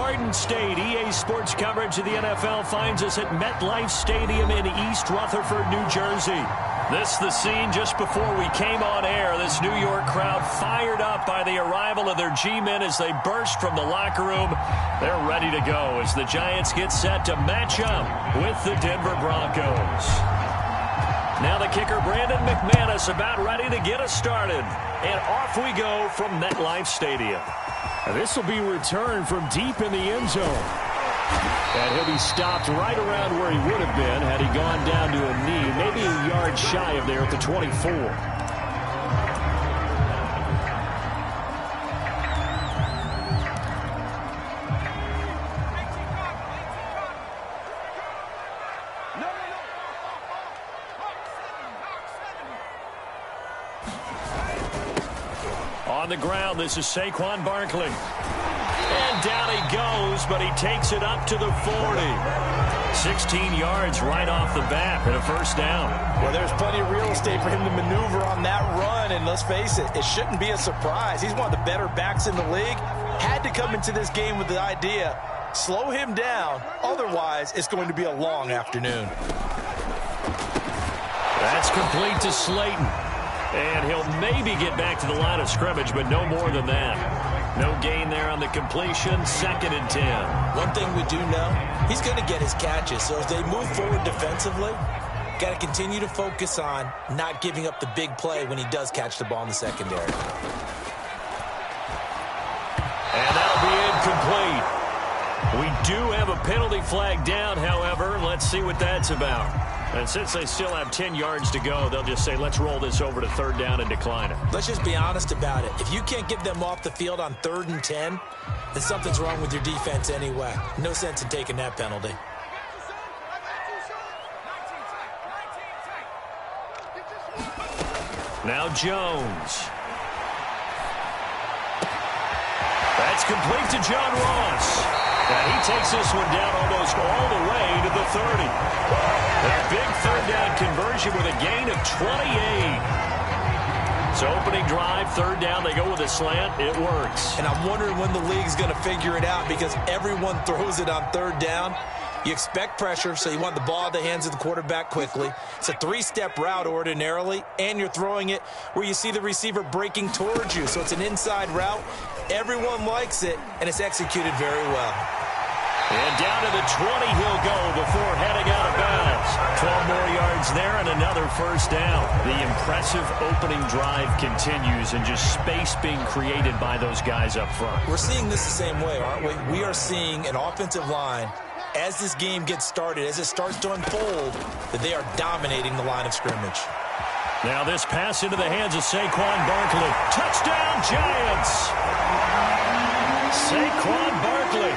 Garden State. EA Sports coverage of the NFL finds us at MetLife Stadium in East Rutherford, New Jersey. This is the scene just before we came on air. This New York crowd fired up by the arrival of their G-men as they burst from the locker room. They're ready to go as the Giants get set to match up with the Denver Broncos. Now the kicker, Brandon McManus, about ready to get us started. And off we go from MetLife Stadium. This will be returned from deep in the end zone. And he'll be stopped right around where he would have been had he gone down to a knee, maybe a yard shy of there at the 24. On the ground, this is Saquon Barkley. And down he goes, but he takes it up to the 40. 16 yards right off the bat and a first down. Well, there's plenty of real estate for him to maneuver on that run, and let's face it, it shouldn't be a surprise. He's one of the better backs in the league. Had to come into this game with the idea, slow him down, otherwise it's going to be a long afternoon. That's complete to Slayton. And he'll maybe get back to the line of scrimmage, but no more than that. No gain there on the completion. 2nd and 10. One thing we do know, he's going to get his catches. So as they move forward defensively, got to continue to focus on not giving up the big play when he does catch the ball in the secondary. And that'll be incomplete. We do have a penalty flag down, however. Let's see what that's about. And since they still have 10 yards to go, they'll just say, let's roll this over to 3rd down and decline it. Let's just be honest about it. If you can't get them off the field on 3rd and 10, then something's wrong with your defense anyway. No sense in taking that penalty. Now Jones. That's complete to John Ross. And he takes this one down almost all the way to the 30. A big 3rd down conversion with a gain of 28. So opening drive, 3rd down, they go with a slant. It works. And I'm wondering when the league's going to figure it out because everyone throws it on 3rd down. You expect pressure, so you want the ball in the hands of the quarterback quickly. It's a 3-step route ordinarily, and you're throwing it where you see the receiver breaking towards you. So it's an inside route. Everyone likes it, and it's executed very well. And down to the 20 he'll go before heading out of bounds. 12 more yards there and another first down. The impressive opening drive continues and just space being created by those guys up front. We're seeing this the same way, aren't we? We are seeing an offensive line, as this game gets started, as it starts to unfold, that they are dominating the line of scrimmage. Now this pass into the hands of Saquon Barkley. Touchdown, Giants! Saquon Barkley,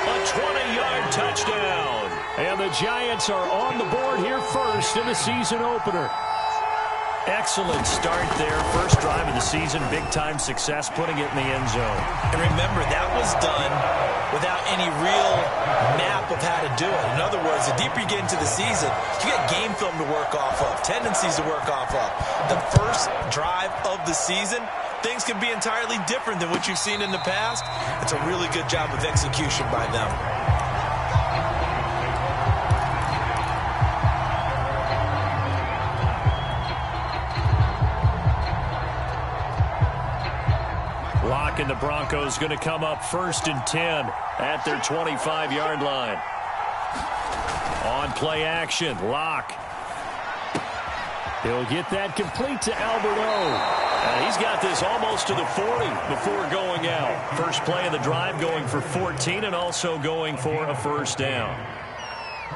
a 20-yard touchdown. And the Giants are on the board here first in the season opener. Excellent start there. First drive of the season, big-time success, putting it in the end zone. And remember, that was done without any real map of how to do it. In other words, the deeper you get into the season, you get game film to work off of, tendencies to work off of. The first drive of the season, things can be entirely different than what you've seen in the past. It's a really good job of execution by them. Locke and the Broncos going to come up 1st and 10 at their 25-yard line. On play action, Locke. He'll get that complete to Alberto. And he's got this almost to the 40 before going out. First play of the drive going for 14 and also going for a first down.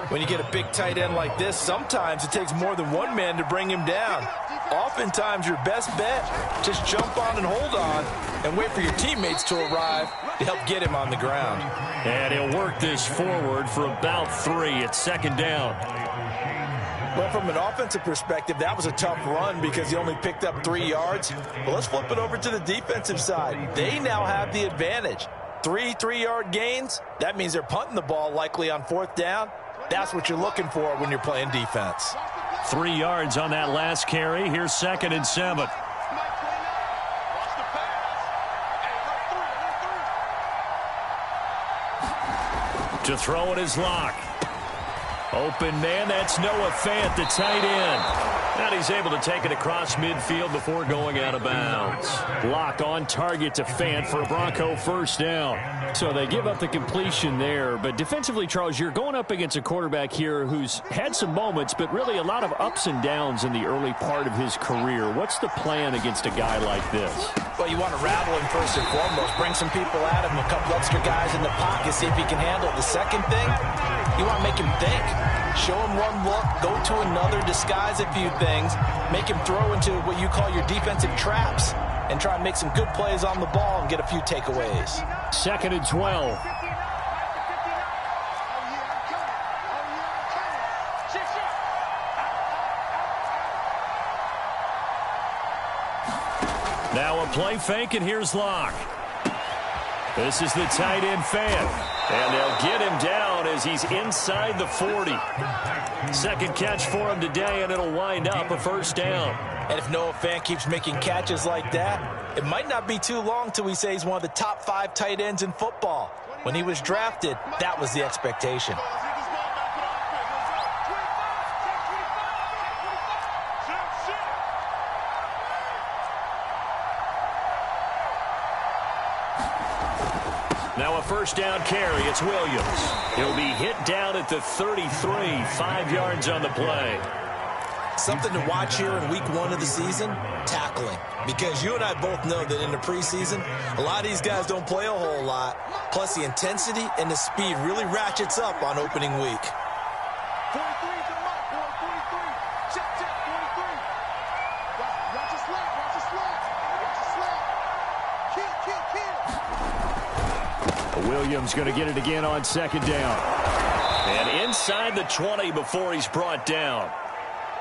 When you get a big tight end like this, sometimes it takes more than one man to bring him down. Oftentimes, your best bet, just jump on and hold on and wait for your teammates to arrive to help get him on the ground. And he'll work this forward for about 3 at 2nd down. Well, from an offensive perspective, that was a tough run because he only picked up 3 yards. Well, let's flip it over to the defensive side. They now have the advantage. 3 3-yard gains, that means they're punting the ball likely on 4th down. That's what you're looking for when you're playing defense. 3 yards on that last carry. Here's 2nd and 7. To throw it is Locke. Open man, that's Noah Fant, the tight end. And he's able to take it across midfield before going out of bounds. Locke on target to Fant for a Bronco first down. So they give up the completion there. But defensively, Charles, you're going up against a quarterback here who's had some moments, but really a lot of ups and downs in the early part of his career. What's the plan against a guy like this? Well, you want to rattle him first and foremost. Bring some people at him, a couple extra guys in the pocket, see if he can handle it. The second thing, you want to make him think. Show him one look, go to another, disguise a few things, make him throw into what you call your defensive traps, and try and make some good plays on the ball and get a few takeaways. 2nd and 12. Now a play fake, and here's Locke. This is the tight end Fant. And they'll get him down as he's inside the 40. Second catch for him today, and it'll wind up a first down. And if Noah Fant keeps making catches like that, it might not be too long till we say he's one of the top 5 tight ends in football. When he was drafted, that was the expectation. Now a first down carry. It's Williams. He'll be hit down at the 33, 5 yards on the play. Something to watch here in week 1 of the season, tackling. Because you and I both know that in the preseason, a lot of these guys don't play a whole lot. Plus the intensity and the speed really ratchets up on opening week. 43 to Mike, boy, 43. Check, 43. Watch his slap, watch his slap. Watch his slap. Kill. Williams going to get it again on 2nd down. And inside the 20 before he's brought down.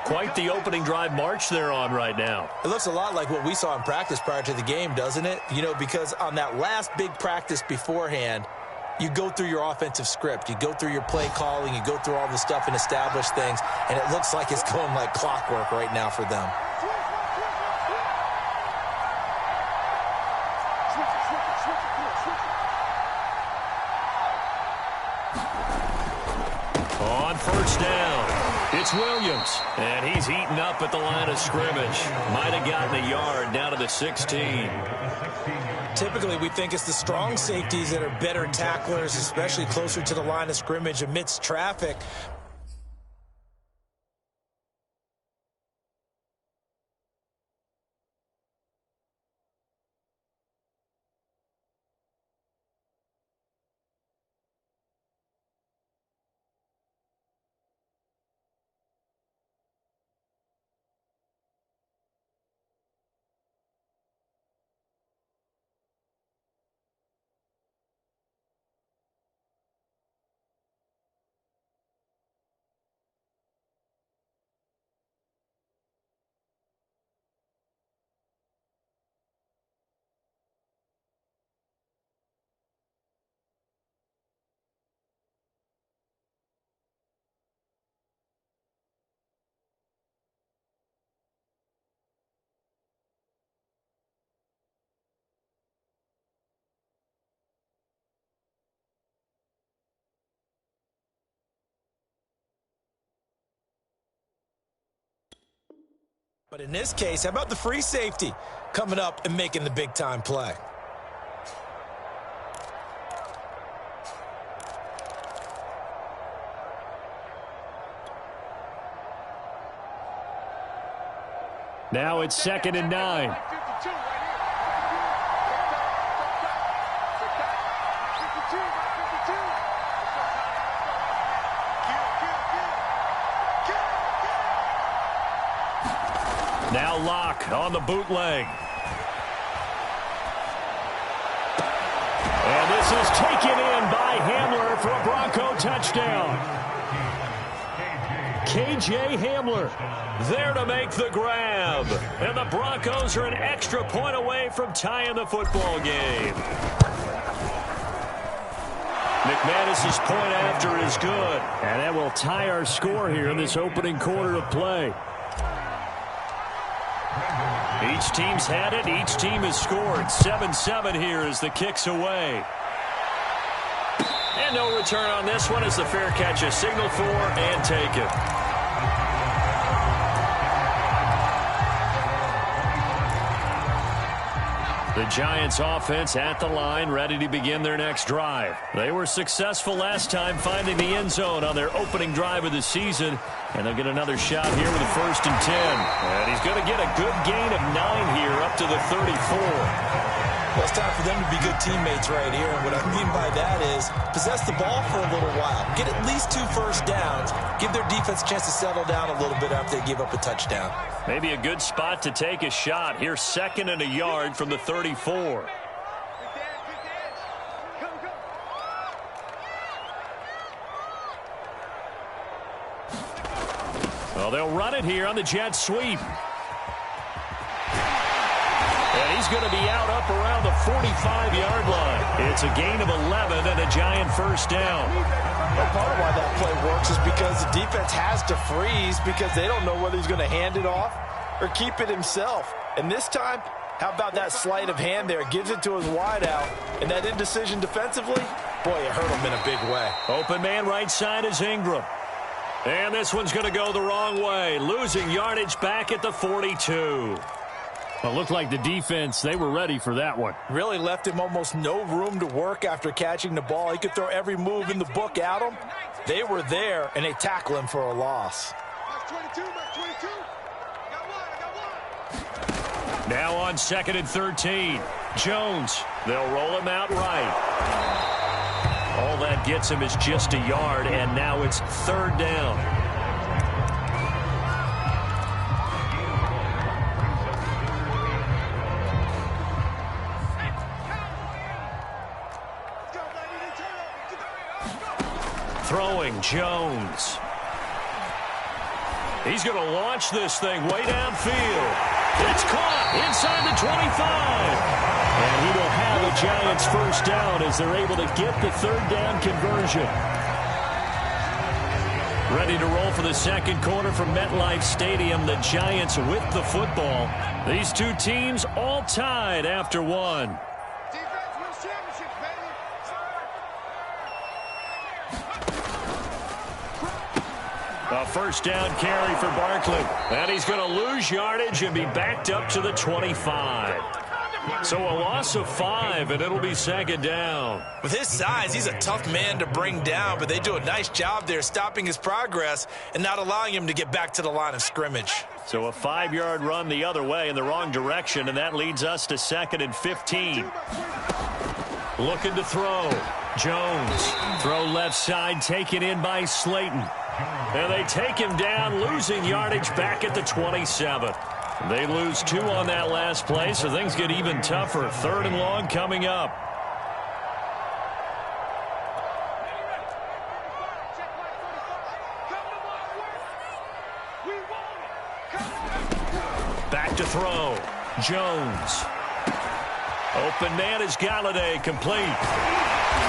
Quite the opening drive march they're on right now. It looks a lot like what we saw in practice prior to the game, doesn't it? You know, because on that last big practice beforehand, you go through your offensive script. You go through your play calling. You go through all the stuff and establish things. And it looks like it's going like clockwork right now for them. On first down, it's Williams. And he's eaten up at the line of scrimmage. Might have gotten a yard down to the 16. Typically, we think it's the strong safeties that are better tacklers, especially closer to the line of scrimmage amidst traffic. But in this case, how about the free safety coming up and making the big-time play? Now it's 2nd and 9. Now Locke on the bootleg. And this is taken in by Hamler for a Bronco touchdown. K.J. Hamler There to make the grab. And the Broncos are an extra point away from tying the football game. McManus's point after is good. And that will tie our score here in this opening quarter of play. Each team's had it. Each team has scored. 7-7 here as the kick's away. And no return on this one as the fair catch is signaled for and taken. The Giants offense at the line, ready to begin their next drive. They were successful last time finding the end zone on their opening drive of the season. And they'll get another shot here with a 1st and 10. And he's going to get a good gain of 9 here up to the 34. Well, it's time for them to be good teammates right here. And what I mean by that is possess the ball for a little while. Get at least 2 first downs. Give their defense a chance to settle down a little bit after they give up a touchdown. Maybe a good spot to take a shot. Here's 2nd and a yard from the 34. Well, they'll run it here on the jet sweep. And he's going to be out up around the 45-yard line. It's a gain of 11 and a Giant first down. Well, part of why that play works is because the defense has to freeze because they don't know whether he's going to hand it off or keep it himself. And this time, how about that sleight of hand there? Gives it to his wideout. And that indecision defensively, boy, it hurt him in a big way. Open man right side is Ingram. And this one's going to go the wrong way. Losing yardage back at the 42. Well, it looked like the defense, they were ready for that one. Really left him almost no room to work after catching the ball. He could throw every move in the book at him. They were there, and they tackle him for a loss. Now on 2nd and 13. Jones. They'll roll him out right. All that gets him is just a yard, and now it's 3rd down. Throwing Jones. He's going to launch this thing way downfield. It's caught inside the 25. And he will have a Giants first down as they're able to get the 3rd down conversion. Ready to roll for the 2nd quarter from MetLife Stadium. The Giants with the football. These two teams all tied after one. A first down carry for Barkley. And he's going to lose yardage and be backed up to the 25. So a loss of 5, and it'll be 2nd down. With his size, he's a tough man to bring down, but they do a nice job there stopping his progress and not allowing him to get back to the line of scrimmage. So a 5-yard run the other way in the wrong direction, and that leads us to 2nd and 15. Looking to throw. Jones. Throw left side, taken in by Slayton. And they take him down, losing yardage back at the 27. They lose 2 on that last play, so things get even tougher. 3rd and long coming up. Back to throw. Jones. Open man is Galladay, complete.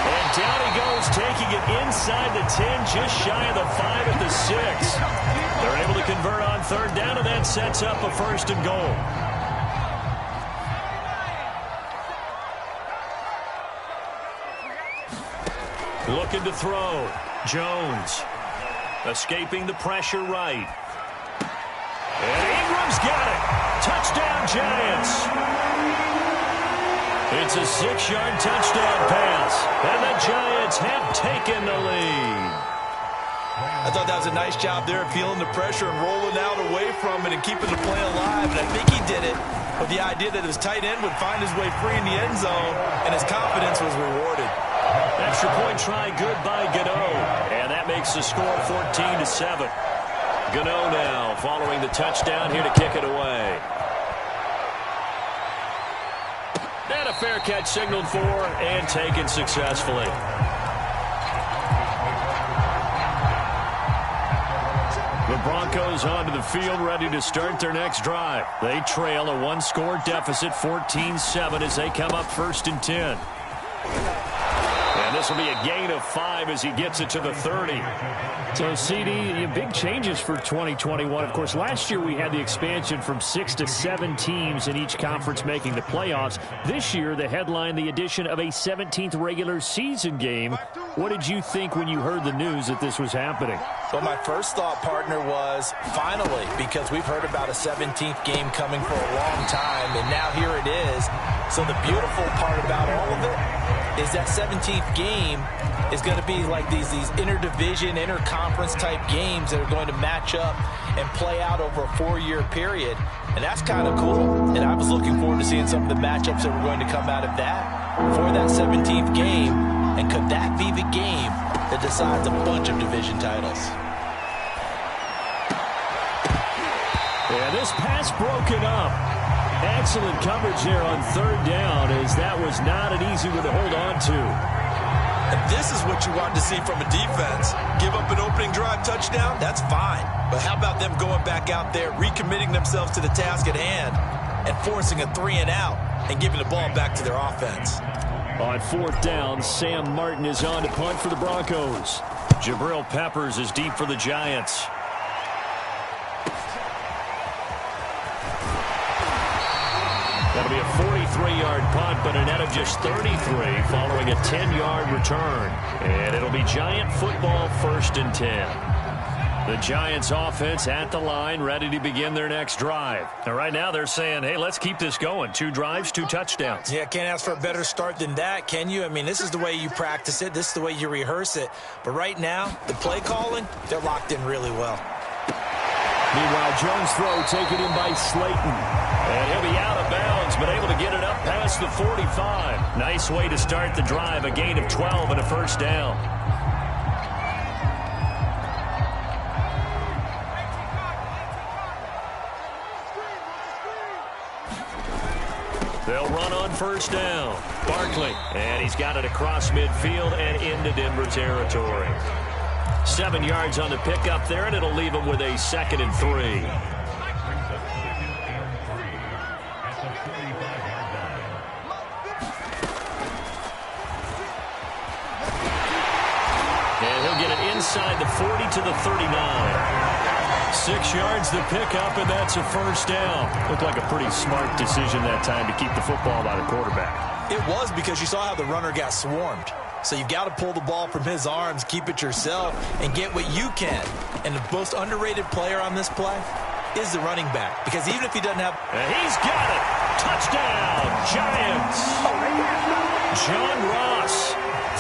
And down he goes, taking it inside the 10, just shy of the 5 at the 6. They're able to convert on 3rd down, and that sets up a 1st and goal. Looking to throw. Jones. Escaping the pressure right. And Ingram's got it. Touchdown, Giants. It's a 6-yard touchdown pass. And the Giants have taken the lead. I thought that was a nice job there, feeling the pressure and rolling out away from it and keeping the play alive. And I think he did it with the idea that his tight end would find his way free in the end zone, and his confidence was rewarded. Extra point try good by Gano. And that makes the score 14-7. Gano now following the touchdown here to kick it away. And a fair catch signaled for and taken successfully. The Broncos onto the field ready to start their next drive. They trail a 1-score deficit, 14-7, as they come up 1st and 10. And this will be a gain of 5 as he gets it to the 30. So, CD, big changes for 2021. Of course, last year we had the expansion from 6 to 7 teams in each conference making the playoffs. This year, the headline, the addition of a 17th regular season game. What did you think when you heard the news that this was happening? Well, my first thought, partner, was finally, because we've heard about a 17th game coming for a long time, and now here it is. So the beautiful part about all of it is that 17th game is going to be like these interdivision, interconference type games that are going to match up and play out over a 4-year period. And that's kind of cool. And I was looking forward to seeing some of the matchups that were going to come out of that for that 17th game. And could that be the game that decides a bunch of division titles? Yeah, this pass broken up. Excellent coverage there on 3rd down, as that was not an easy one to hold on to. And this is what you want to see from a defense. Give up an opening drive touchdown, that's fine. But how about them going back out there, recommitting themselves to the task at hand, and forcing a 3-and-out and giving the ball back to their offense? On 4th down, Sam Martin is on to punt for the Broncos. Jabril Peppers is deep for the Giants. That'll be a 43-yard punt, but a net of just 33 following a 10-yard return. And it'll be Giant football, 1st and 10. The Giants offense at the line, ready to begin their next drive. And right now they're saying, hey, let's keep this going. 2 drives, 2 touchdowns. Yeah, can't ask for a better start than that, can you? I mean, this is the way you practice it. This is the way you rehearse it. But right now, the play calling, they're locked in really well. Meanwhile, Jones' throw taken in by Slayton. And he'll be out of bounds, but able to get it up past the 45. Nice way to start the drive, a gain of 12 and a 1st down. They'll run on 1st down. Barkley, and he's got it across midfield and into Denver territory. 7 yards on the pickup there, and it'll leave him with a 2nd and 3. And he'll get it inside the 40 to the 39. 6 yards the pickup, and that's a 1st down. Looked like a pretty smart decision that time to keep the football by the quarterback. It was, because you saw how the runner got swarmed. So you've got to pull the ball from his arms, keep it yourself, and get what you can. And the most underrated player on this play is the running back. Because even if he doesn't have... And he's got it! Touchdown, Giants! John Ross,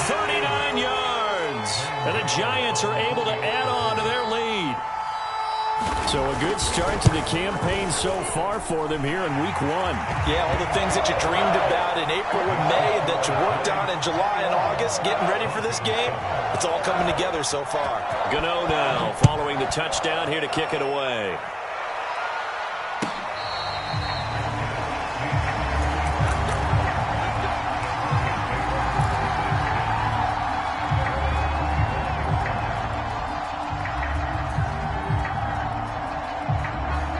39 yards. And the Giants are able to add on to their lead. So a good start to the campaign so far for them here in Week 1. Yeah, all the things that you dreamed about in April and May and that you worked on in July and August, getting ready for this game, it's all coming together so far. Gano now following the touchdown here to kick it away.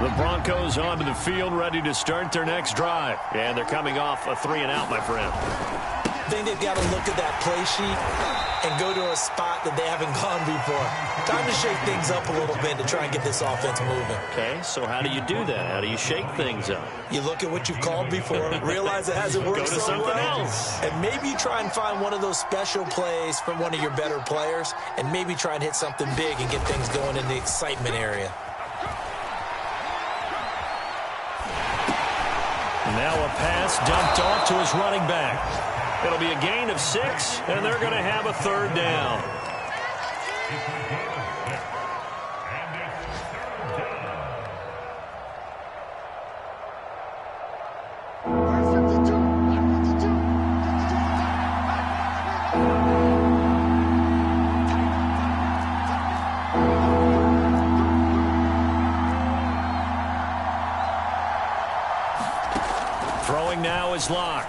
The Broncos onto the field, ready to start their next drive. And they're coming off a 3-and-out, my friend. I think they've got to look at that play sheet and go to a spot that they haven't gone before. Time to shake things up a little bit to try and get this offense moving. Okay, so how do you do that? How do you shake things up? You look at what you've called before, realize it hasn't worked Go to so something well, else. and maybe you try and find one of those special plays from one of your better players, and maybe try and hit something big and get things going in the excitement area. Now a pass dumped off to his running back. It'll be a gain of 6, and they're going to have a 3rd down. Throwing now is Locke.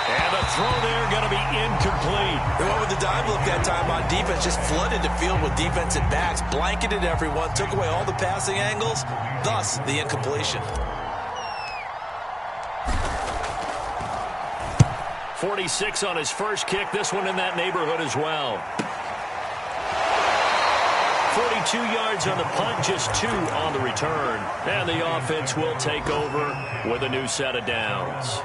And the throw there going to be incomplete. They went with the dime look that time on defense, just flooded the field with defensive backs, blanketed everyone, took away all the passing angles, thus the incompletion. 46 on his first kick. This one in that neighborhood as well. 42 yards on the punt, just 2 on the return. And the offense will take over with a new set of downs.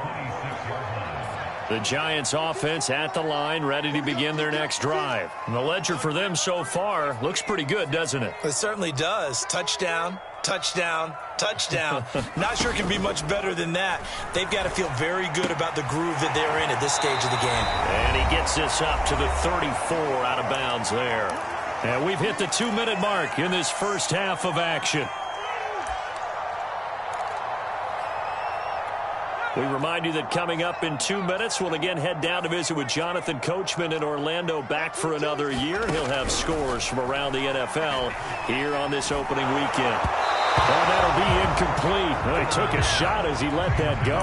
The Giants offense at the line, ready to begin their next drive. And the ledger for them so far looks pretty good, doesn't it? It certainly does. Touchdown, touchdown, touchdown. Not sure it can be much better than that. They've got to feel very good about the groove that they're in at this stage of the game. And he gets this up to the 34 out of bounds there. And we've hit the 2-minute mark in this first half of action. We remind you that coming up in 2 minutes, we'll again head down to visit with Jonathan Coachman in Orlando, back for another year. He'll have scores from around the NFL here on this opening weekend. Well, that'll be incomplete. Well, he took a shot as he let that go.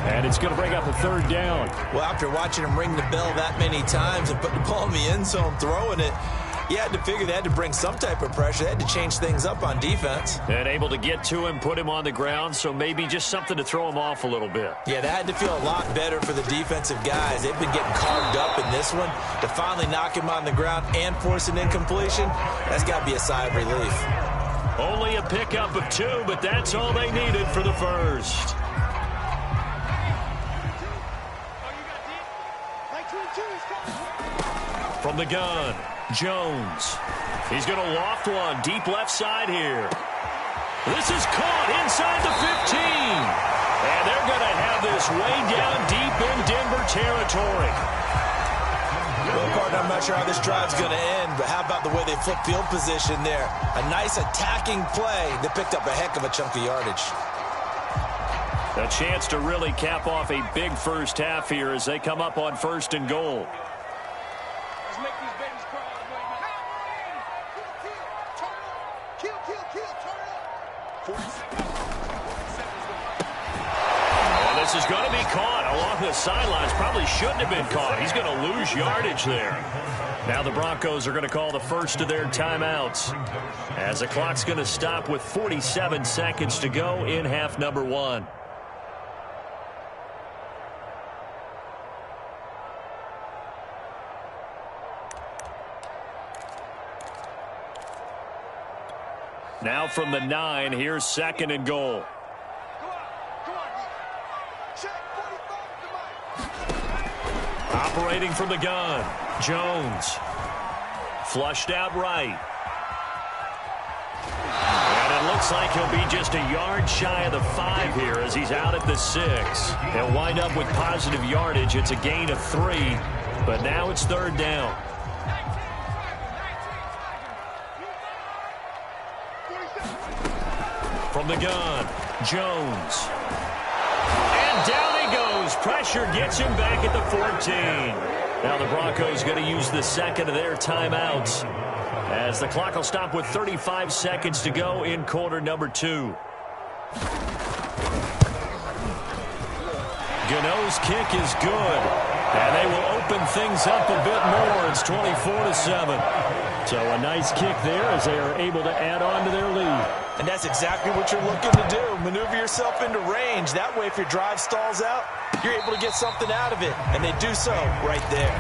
And it's going to bring up a third down. Well, after watching him ring the bell that many times and put the ball in the end zone throwing it, you had to figure they had to bring some type of pressure. They had to change things up on defense. And able to get to him, put him on the ground, so maybe just something to throw him off a little bit. Yeah, that had to feel a lot better for the defensive guys. They've been getting carved up in this one. To finally knock him on the ground and force an incompletion, that's got to be a sigh of relief. Only a pickup of 2, but that's all they needed for the first. From the gun, Jones. He's going to loft one deep left side here. This is caught inside the 15. And they're going to have this way down deep in Denver territory. Well, partner, I'm not sure how this drive's going to end, but how about the way they flip field position there? A nice attacking play that picked up a heck of a chunk of yardage. A chance to really cap off a big first half here as they come up on 1st and goal. And this is going to be caught along the sidelines. Probably shouldn't have been caught. He's going to lose yardage there. Now the Broncos are going to call the first of their timeouts as the clock's going to stop with 47 seconds to go in half number 1. Now from the 9, here's 2nd and goal. Operating from the gun, Jones. Flushed out right. And it looks like he'll be just a yard shy of the 5 here as he's out at the 6. He'll wind up with positive yardage. It's a gain of 3, but now it's 3rd down. From the gun, Jones. And down he goes. Pressure gets him back at the 14. Now the Broncos going to use the 2nd of their timeouts as the clock will stop with 35 seconds to go in quarter number 2. Gano's kick is good. And they will open things up a bit more. It's 24-7. So a nice kick there as they are able to add on to their lead. And that's exactly what you're looking to do. Maneuver yourself into range. That way, if your drive stalls out, you're able to get something out of it. And they do so right there.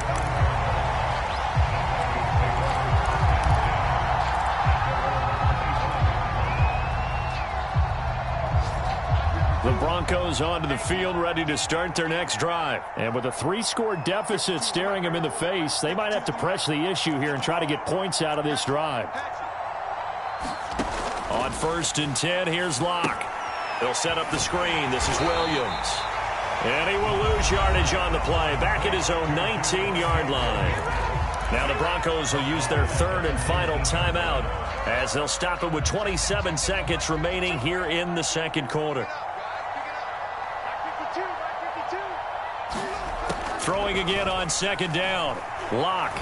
The Broncos onto the field, ready to start their next drive. And with a 3-score deficit staring them in the face, they might have to press the issue here and try to get points out of this drive. On 1st and 10, here's Locke. They'll set up the screen. This is Williams. And he will lose yardage on the play, back at his own 19-yard line. Now the Broncos will use their 3rd and final timeout as they'll stop it with 27 seconds remaining here in the 2nd quarter. Throwing again on 2nd down. Locke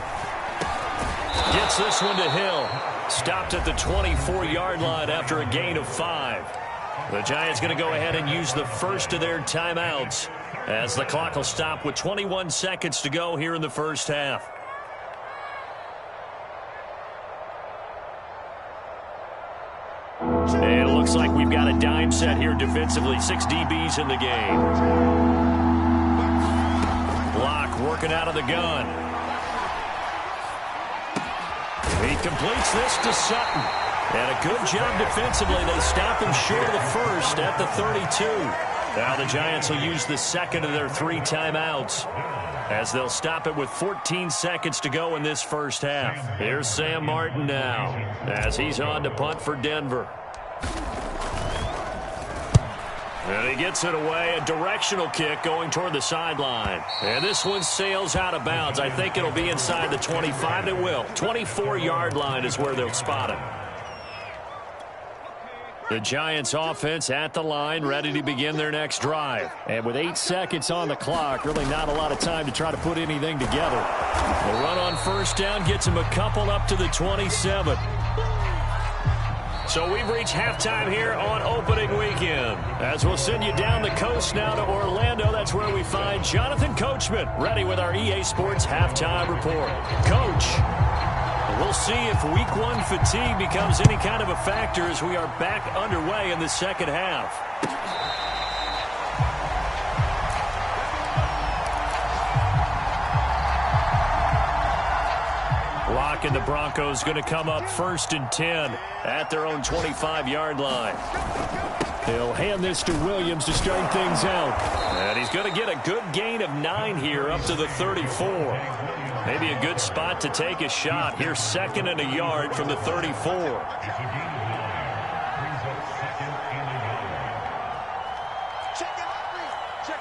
gets this one to Hill. Stopped at the 24-yard line after a gain of 5. The Giants going to go ahead and use the 1st of their timeouts as the clock will stop with 21 seconds to go here in the first half. And it looks like we've got a dime set here defensively. 6 DBs in the game. working out of the gun. He completes this to Sutton. And a good job defensively. They stop him short of the first at the 32. Now the Giants will use the second of their 3 timeouts, as they'll stop it with 14 seconds to go in this first half. Here's Sam Martin now, as he's on to punt for Denver. And he gets it away, a directional kick going toward the sideline. And this one sails out of bounds. I think it'll be inside the 25. It will. 24-yard line is where they'll spot it. The Giants offense at the line, ready to begin their next drive. And with 8 seconds on the clock, really not a lot of time to try to put anything together. The run on first down gets him a couple up to the 27. So we've reached halftime here on opening weekend. As we'll send you down the coast now to Orlando, that's where we find Jonathan Coachman, ready with our EA Sports halftime report. Coach, we'll see if week 1 fatigue becomes any kind of a factor as we are back underway in the second half. Lock and the Broncos going to come up 1st and 10 at their own 25-yard line. He'll hand this to Williams to start things out. And he's going to get a good gain of 9 here up to the 34. Maybe a good spot to take a shot. Here's 2nd and a yard from the 34. Check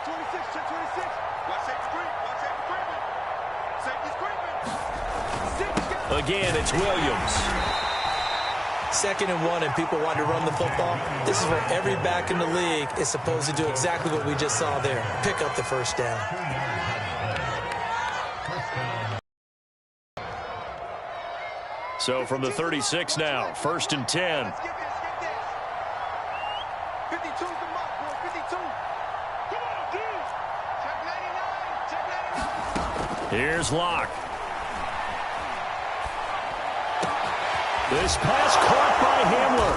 26, check 26. Watch that screen, watch that screen. Safety's screen. Again, it's Williams. 2nd and 1 and people want to run the football. This is where every back in the league is supposed to do exactly what we just saw there. Pick up the first down. So from the 36 now, 1st and 10. Let's get this, get this. 52's the mark, bro, 52. Come on, dude. Check 99, check 99. Here's Locke. This pass caught by Hamler.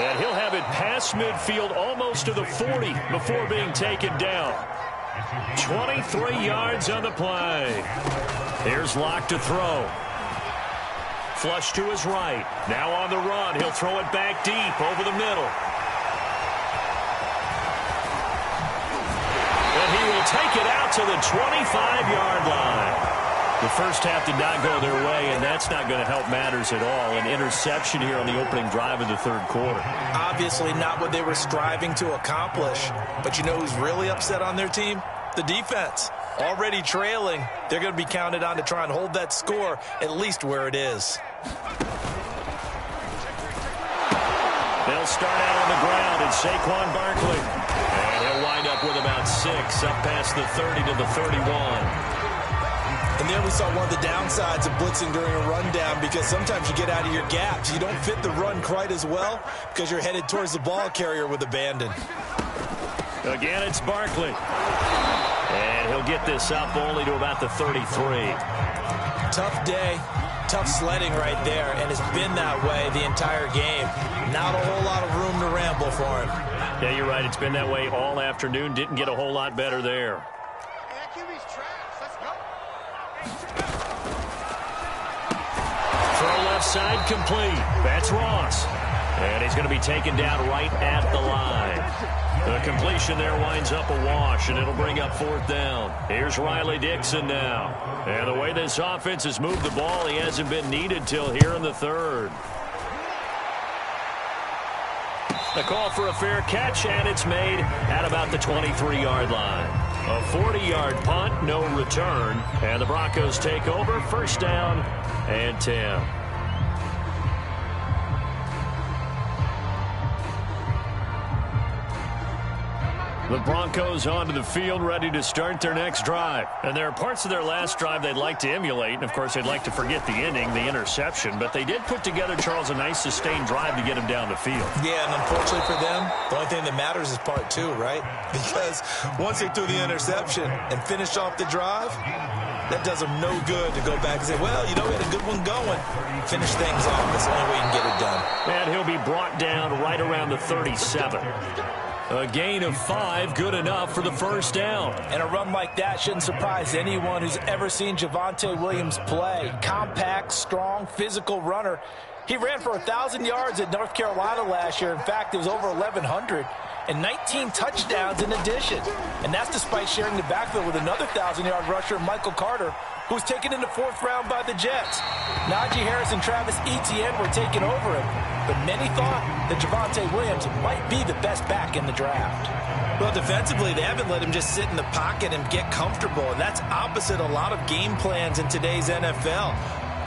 And he'll have it past midfield almost to the 40 before being taken down. 23 yards on the play. Here's Locke to throw. Flush to his right. Now on the run. He'll throw it back deep over the middle. And he will take it out to the 25-yard line. The first half did not go their way, and that's not going to help matters at all. An interception here on the opening drive of the 3rd quarter. Obviously not what they were striving to accomplish. But you know who's really upset on their team? The defense. Already trailing. They're going to be counted on to try and hold that score at least where it is. They'll start out on the ground at Saquon Barkley. And he'll wind up with about 6 up past the 30 to the 31. And there we saw one of the downsides of blitzing during a rundown, because sometimes you get out of your gaps. You don't fit the run quite as well because you're headed towards the ball carrier with abandon. Again, it's Barkley. And he'll get this up only to about the 33. Tough day, tough sledding right there, and it's been that way the entire game. Not a whole lot of room to ramble for him. Yeah, you're right. It's been that way all afternoon. Didn't get a whole lot better there. Throw left side complete. That's Ross. And he's going to be taken down right at the line. The completion there winds up a wash, and it'll bring up 4th down. Here's Riley Dixon now. And the way this offense has moved the ball, he hasn't been needed till here in the 3rd. A call for a fair catch, and it's made at about the 23-yard line. A 40-yard punt, no return. And the Broncos take over, 1st down and 10. The Broncos onto the field, ready to start their next drive. And there are parts of their last drive they'd like to emulate. And, of course, they'd like to forget the ending, the interception. But they did put together, Charles, a nice sustained drive to get him down the field. Yeah, and unfortunately for them, the only thing that matters is part 2, right? Because once they threw the interception and finished off the drive, that does them no good to go back and say, well, you know, we had a good one going. Finish things off. That's the only way you can get it done. And he'll be brought down right around the 37. A gain of 5, good enough for the first down. And a run like that shouldn't surprise anyone who's ever seen Javonte Williams play. Compact, strong, physical runner. He ran for 1,000 yards at North Carolina last year. In fact, it was over 1,100. And 19 touchdowns in addition. And that's despite sharing the backfield with another 1,000-yard rusher, Michael Carter, who was taken in the 4th round by the Jets. Najee Harris and Travis Etienne were taking over him. But many thought that Javonte Williams might be the best back in the draft. Well, defensively, they haven't let him just sit in the pocket and get comfortable. And that's opposite a lot of game plans in today's NFL.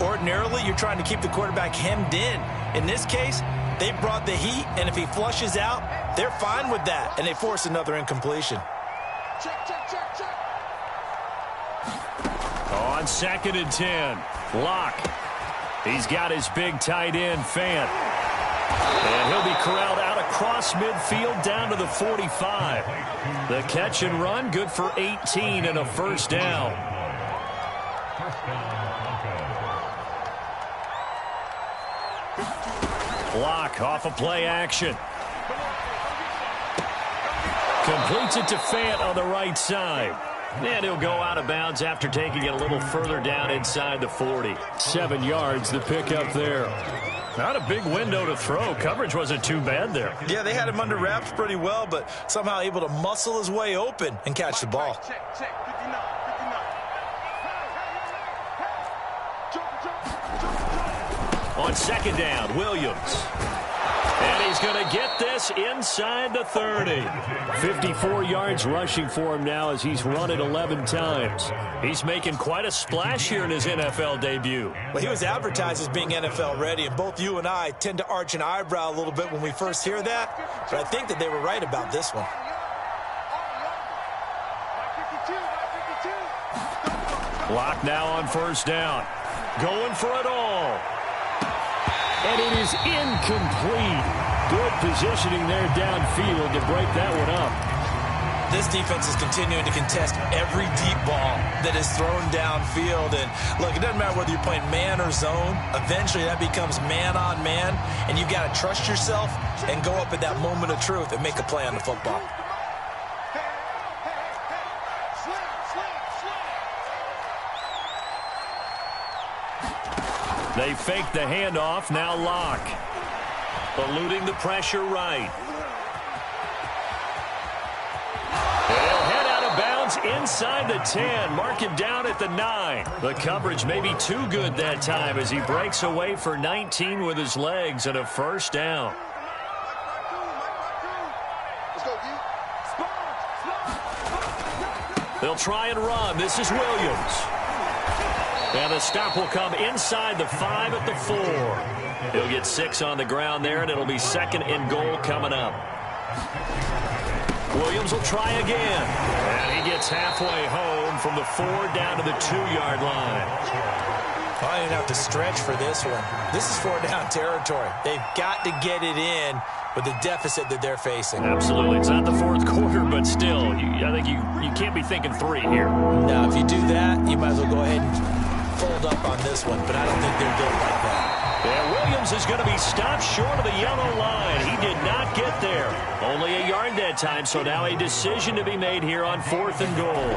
Ordinarily, you're trying to keep the quarterback hemmed in. In this case, they brought the heat, and if he flushes out, they're fine with that, and they force another incompletion. Check, check, check, check. On 2nd and 10, Locke. He's got his big tight end, Fant. And he'll be corralled out across midfield down to the 45. The catch and run, good for 18 and a first down. Locke off of play action. Completes it to Fant on the right side. And he'll go out of bounds after taking it a little further down inside the 40. 7 yards, the pickup there. Not a big window to throw. Coverage wasn't too bad there. Yeah, they had him under wraps pretty well, but somehow able to muscle his way open and catch the ball. Check, check, 59, 59. On 2nd down, Williams. And he's going to get this inside the 30. 54 yards rushing for him now as he's run it 11 times. He's making quite a splash here in his NFL debut. Well, he was advertised as being NFL ready, and both you and I tend to arch an eyebrow a little bit when we first hear that, but I think that they were right about this one. Locke now on 1st down. Going for it all. And it is incomplete. Good positioning there downfield to break that one up. This defense is continuing to contest every deep ball that is thrown downfield. And, look, it doesn't matter whether you're playing man or zone. Eventually, that becomes man on man. And you've got to trust yourself and go up at that moment of truth and make a play on the football. They fake the handoff. Now Locke. Eluding the pressure right. They'll head out of bounds inside the 10. Mark him down at the 9. The coverage may be too good that time as he breaks away for 19 with his legs and a first down. They'll try and run. This is Williams. And the stop will come inside the 5 at the 4. He'll get 6 on the ground there, and it'll be 2nd and goal coming up. Williams will try again. And he gets halfway home from the 4 down to the 2-yard line. I didn't have to stretch for this one. This is 4-down territory. They've got to get it in with the deficit that they're facing. Absolutely. It's not the 4th quarter, but still, I think you can't be thinking 3 here. Now, if you do that, you might as well go ahead and fold up on this one, but I don't think they're built like that. Yeah, Williams is going to be stopped short of the yellow line. He did not get there. Only a yard that time, so now a decision to be made here on 4th and goal.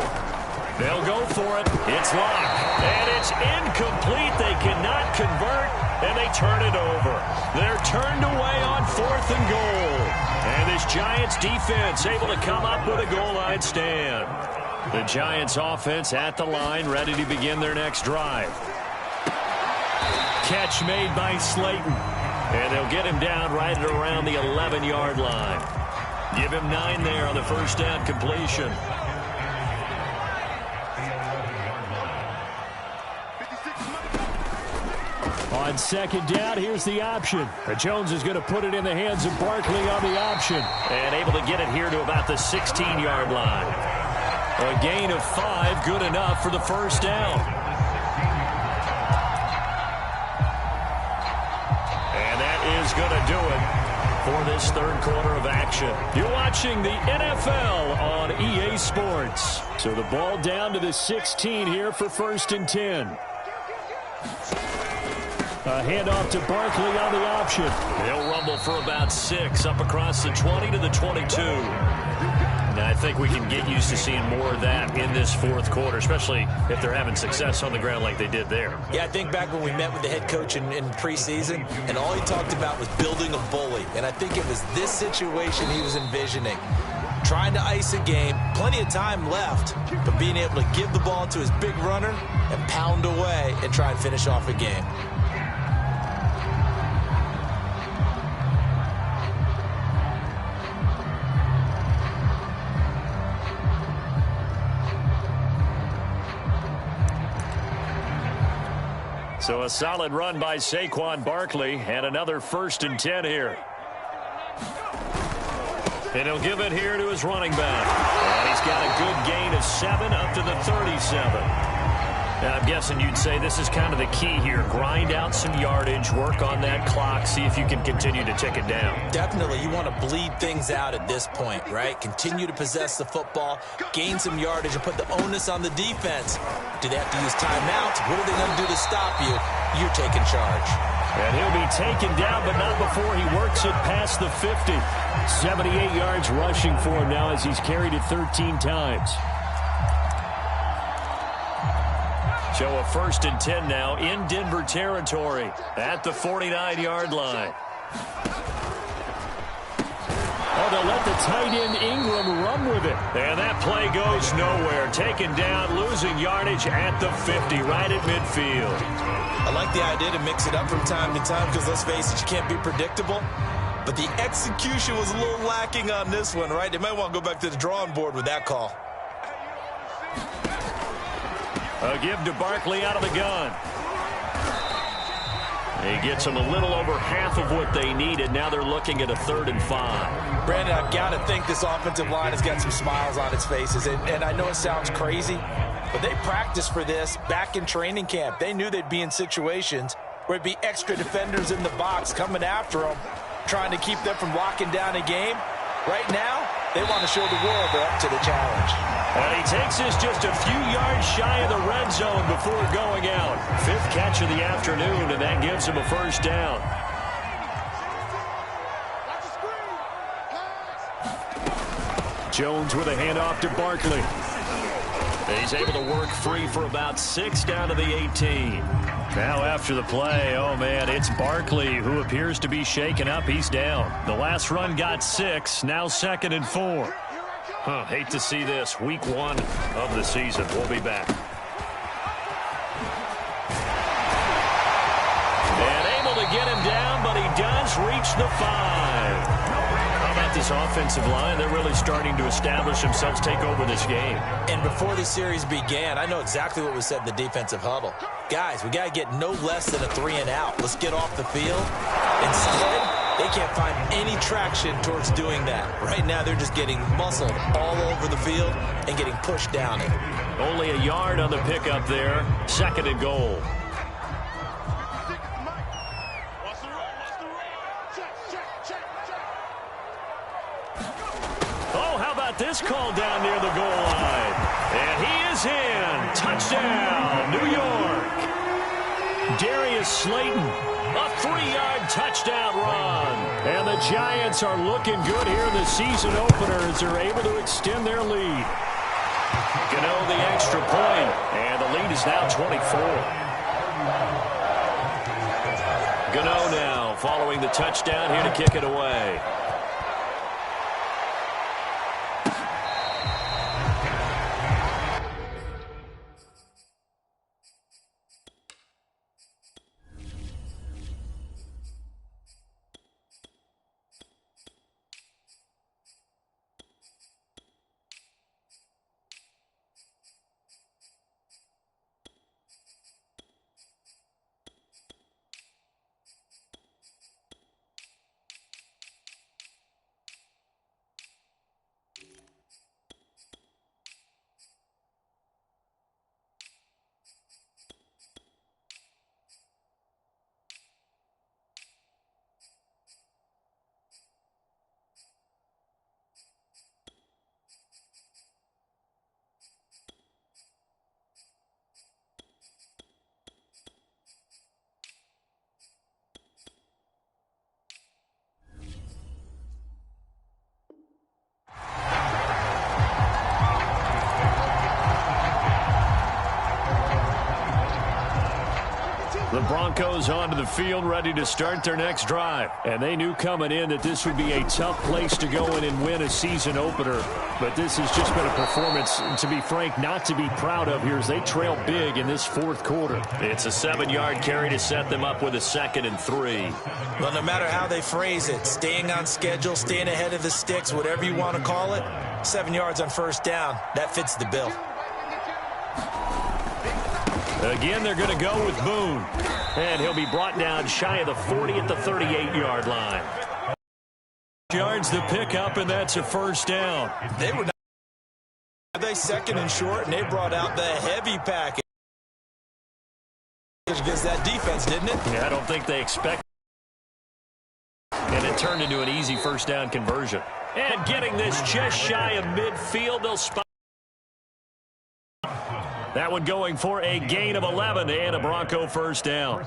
They'll go for it. It's Locke. And it's incomplete. They cannot convert, and they turn it over. They're turned away on 4th and goal. And this Giants defense able to come up with a goal line stand. The Giants offense at the line, ready to begin their next drive. Catch made by Slayton. And they'll get him down right at around the 11-yard line. Give him 9 there on the first down completion. On 2nd down, here's the option. Jones is going to put it in the hands of Barkley on the option. And able to get it here to about the 16-yard line. A gain of 5, good enough for the first down. And that is going to do it for this 3rd quarter of action. You're watching the NFL on EA Sports. So the ball down to the 16 here for 1st and 10. A handoff to Barkley on the option. They'll rumble for about 6 up across the 20 to the 22. Now, I think we can get used to seeing more of that in this fourth quarter, especially if they're having success on the ground like they did there. Yeah, I think back when we met with the head coach in preseason, and all he talked about was building a bully. And I think it was this situation he was envisioning. Trying to ice a game, plenty of time left, but being able to give the ball to his big runner and pound away and try and finish off a game. So a solid run by Saquon Barkley and another 1st and 10 here. And he'll give it here to his running back. And he's got a good gain of 7 up to the 37. Now, I'm guessing you'd say this is kind of the key here. Grind out some yardage, work on that clock, see if you can continue to tick it down. Definitely. You want to bleed things out at this point, right? Continue to possess the football, gain some yardage, and put the onus on the defense. Do they have to use timeouts? What are they going to do to stop you? You're taking charge. And he'll be taken down, but not before he works it past the 50. 78 yards rushing for him now as he's carried it 13 times. So a 1st and 10 now in Denver territory at the 49-yard line. Oh, they'll let the tight end Ingram run with it. And that play goes nowhere. Taken down, losing yardage at the 50, right at midfield. I like the idea to mix it up from time to time because, let's face it, you can't be predictable. But the execution was a little lacking on this one, right? They might want to go back to the drawing board with that call. A give to Barkley out of the gun. He gets them a little over half of what they needed. Now they're looking at a 3rd and 5. Brandon, I've got to think this offensive line has got some smiles on its faces. And I know it sounds crazy, but they practiced for this back in training camp. They knew they'd be in situations where it'd be extra defenders in the box coming after them, trying to keep them from locking down a game. Right now, they want to show the world they're up to the challenge. And he takes this just a few yards shy of the red zone before going out. 5th catch of the afternoon, and that gives him a 1st down. Jones with a handoff to Barkley. He's able to work free for about 6 down to the 18. Now after the play, oh man, it's Barkley who appears to be shaken up. He's down. The last run got 6, now 2nd and 4. Hate to see this. Week 1 of the season. We'll be back. And able to get him down, but he does reach the 5. How about this offensive line? They're really starting to establish themselves, take over this game. And before the series began, I know exactly what was said in the defensive huddle. Guys, we got to get no less than a 3 and out. Let's get off the field. Instead, they can't find any traction towards doing that. Right now, they're just getting muscled all over the field and getting pushed down it. Only a yard on the pickup there. 2nd and goal. Oh, how about this call down near the goal line? And he is in. Touchdown, New York. Darius Slayton, a 3-yard touchdown run. And the Giants are looking good here in the season opener as they're able to extend their lead. Gano the extra point, and the lead is now 24. Gano now following the touchdown here to kick it away. The Broncos onto the field, ready to start their next drive. And they knew coming in that this would be a tough place to go in and win a season opener. But this has just been a performance, to be frank, not to be proud of here as they trail big in this fourth quarter. It's a 7-yard carry to set them up with a 2nd and 3. Well, no matter how they phrase it, staying on schedule, staying ahead of the sticks, whatever you want to call it, 7 yards on first down, that fits the bill. Again, they're going to go with Boone. And he'll be brought down shy of the 40 at the 38-yard line. Yards the pickup, and that's a first down. They were second and short, and they brought out the heavy package against that defense, didn't it? Yeah, I don't think they expect. And it turned into an easy first down conversion. And getting this just shy of midfield, they'll spot. That one going for a gain of 11 and a Bronco first down.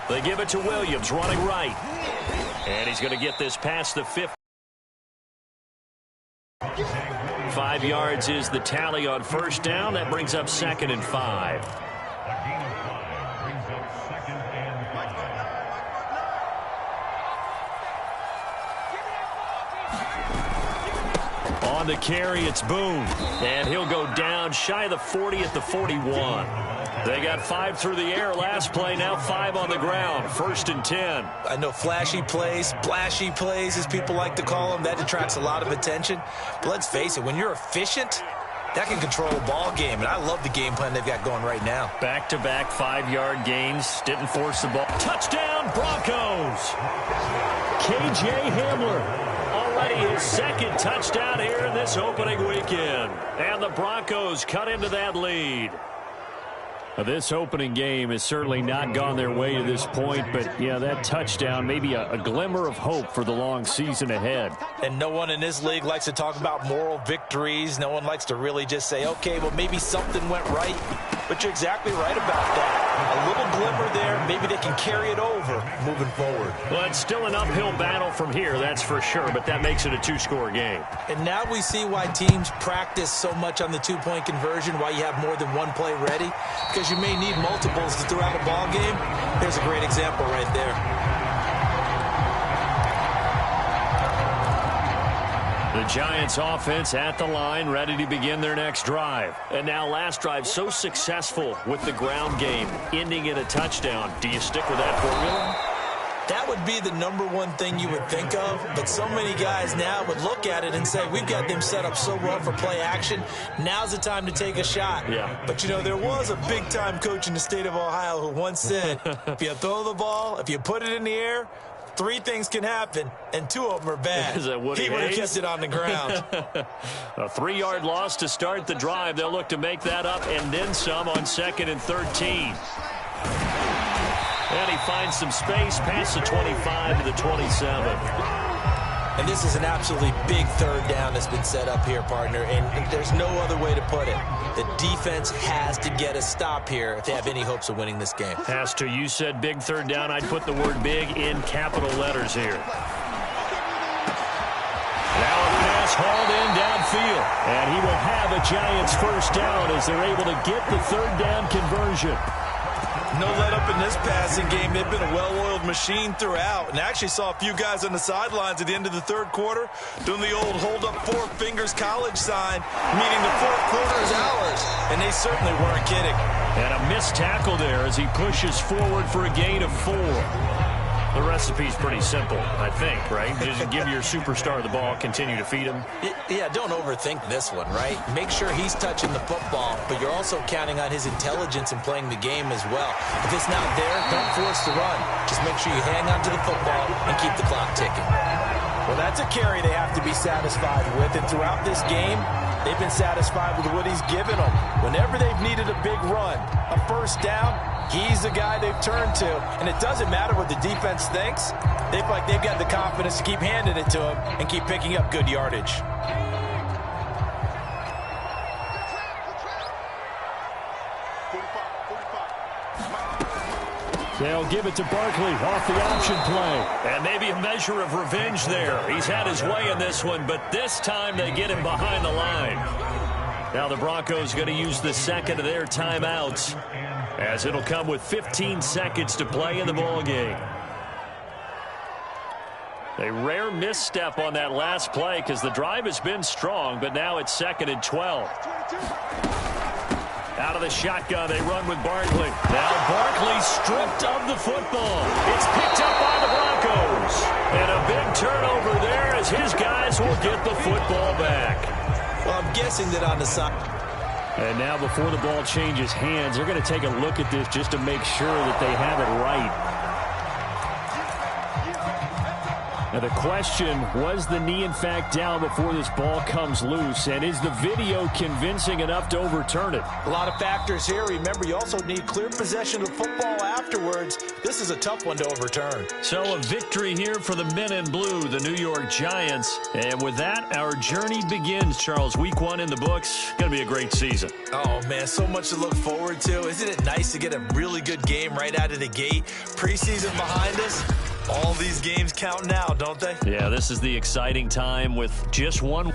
They give it to Williams, running right. And he's going to get this past the 50. 5 yards is the tally on first down. That brings up 2nd and 5. On the carry, it's Boone. And he'll go down shy of the 40 at the 41. They got 5 through the air last play, now 5 on the ground. 1st and 10. I know flashy plays, splashy plays, as people like to call them, that attracts a lot of attention. But let's face it, when you're efficient, that can control a ball game. And I love the game plan they've got going right now. Back-to-back 5-yard gains. Didn't force the ball. Touchdown, Broncos! K.J. Hamler. Already his 2nd touchdown here in this opening weekend. And the Broncos cut into that lead. This opening game has certainly not gone their way to this point, but, yeah, that touchdown, maybe a glimmer of hope for the long season ahead. And no one in this league likes to talk about moral victories. No one likes to really just say, okay, well, maybe something went right. But you're exactly right about that. A little glimmer there. Maybe they can carry it over moving forward. Well, it's still an uphill battle from here, that's for sure, but that makes it a 2-score game. And now we see why teams practice so much on the 2-point conversion, why you have more than one play ready, because you may need multiples to throw out a ball game. There's a great example right there. The Giants offense at the line, ready to begin their next drive. And now last drive so successful with the ground game, ending in a touchdown. Do you stick with that formula? That would be the #1 thing you would think of, but so many guys now would look at it and say, we've got them set up so well for play action, now's the time to take a shot. Yeah. But, you know, there was a big-time coach in the state of Ohio who once said, if you throw the ball, if you put it in the air, 3 things can happen, and 2 of them are bad. Is that Woody He would have Hayes? kept it on the ground. A 3-yard loss to start the drive. They'll look to make that up and then some on 2nd and 13. And he finds some space past the 25 to the 27. And this is an absolutely big 3rd down that's been set up here, partner, and there's no other way to put it. The defense has to get a stop here if they have any hopes of winning this game. Has to. You said big 3rd down. I'd put the word big in capital letters here. Now a pass hauled in downfield. And he will have a Giants first down as they're able to get the 3rd down conversion. No let up in this passing game. They've been a well-oiled machine throughout. And I actually saw a few guys on the sidelines at the end of the 3rd quarter doing the old hold up 4 fingers college sign, meaning the 4th quarter is ours. And they certainly weren't kidding. And a missed tackle there as he pushes forward for a gain of 4. The recipe's pretty simple, I think, right? Just give your superstar the ball, continue to feed him. Yeah, don't overthink this one, right? Make sure he's touching the football, but you're also counting on his intelligence in playing the game as well. If it's not there, don't force the run. Just make sure you hang on to the football and keep the clock ticking. Well, that's a carry they have to be satisfied with, and throughout this game, they've been satisfied with what he's given them. Whenever they've needed a big run, a first down, he's the guy they've turned to. And it doesn't matter what the defense thinks. They feel like they've got the confidence to keep handing it to him and keep picking up good yardage. They'll give it to Barkley off the option play. And maybe a measure of revenge there. He's had his way in this one, but this time they get him behind the line. Now the Broncos going to use the second of their timeouts, as it'll come with 15 seconds to play in the ballgame. A rare misstep on that last play because the drive has been strong, but now it's 2nd and 12. Out of the shotgun, they run with Barkley. Now Barkley stripped of the football. It's picked up by the Broncos. And a big turnover there as his guys will get the football back. Well, I'm guessing that on the side. And now before the ball changes hands, they're going to take a look at this just to make sure that they have it right. Now the question, was the knee in fact down before this ball comes loose? And is the video convincing enough to overturn it? A lot of factors here. Remember, you also need clear possession of football afterwards. This is a tough one to overturn. So a victory here for the men in blue, the New York Giants. And with that, our journey begins, Charles. Week 1 in the books. Going to be a great season. Oh, man, so much to look forward to. Isn't it nice to get a really good game right out of the gate? Preseason behind us. All these games count now, don't they? Yeah, this is the exciting time with just one.